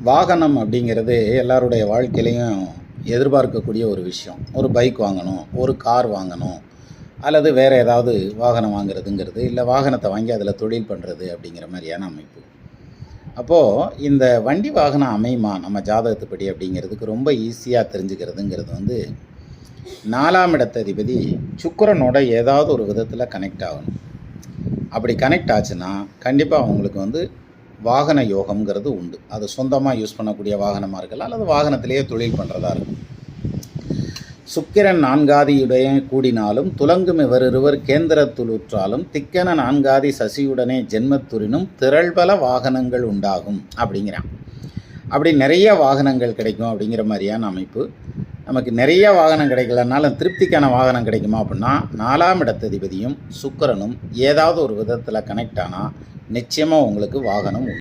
வாகனம் அப்படிங்கிறது எல்லாருடைய வாழ்க்கையிலையும் எதிர்பார்க்கக்கூடிய ஒரு விஷயம். ஒரு பைக் வாங்கணும், ஒரு கார் வாங்கணும், அல்லது வேறு ஏதாவது வாகனம் வாங்குறதுங்கிறது, இல்லை வாகனத்தை வாங்கி அதில் தொழில் பண்ணுறது அப்படிங்கிற மாதிரியான அமைப்பு. அப்போது இந்த வண்டி வாகனம் அமையுமா நம்ம ஜாதகத்துப்படி அப்படிங்கிறதுக்கு ரொம்ப ஈஸியாக தெரிஞ்சுக்கிறதுங்கிறது வந்து 4ஆம் இடத்ததிபதி சுக்கிரனோட ஏதாவது ஒரு விதத்தில் கனெக்ட் ஆகணும். அப்படி கனெக்ட் ஆச்சுன்னா கண்டிப்பாக அவங்களுக்கு வந்து வாகன யோகம்ங்கிறது உண்டு. அது சொந்தமாக யூஸ் பண்ணக்கூடிய வாகனமாக இருக்கலாம், அல்லது வாகனத்திலேயே தொழில் பண்ணுறதா இருக்கும். சுக்கிரன் 4ஆதியுடைய கூடினாலும் துலங்கும் இவரிருவர் கேந்திரத்துளுற்றாலும் திக்கென 4ஆதி சசியுடனே ஜென்மத்துரினும் திரள்பல வாகனங்கள் உண்டாகும் அப்படிங்கிறான். அப்படி நிறைய வாகனங்கள் கிடைக்கும் அப்படிங்கிற மாதிரியான அமைப்பு. நமக்கு நிறைய வாகனம் கிடைக்கலனாலும் திருப்திக்கான வாகனம் கிடைக்குமா அப்படின்னா 4ஆம் இடத்ததிபதியும் சுக்கிரனும் ஏதாவது ஒரு விதத்தில் கனெக்ட் ஆனால் நிச்சயமாக உங்களுக்கு வாகனம்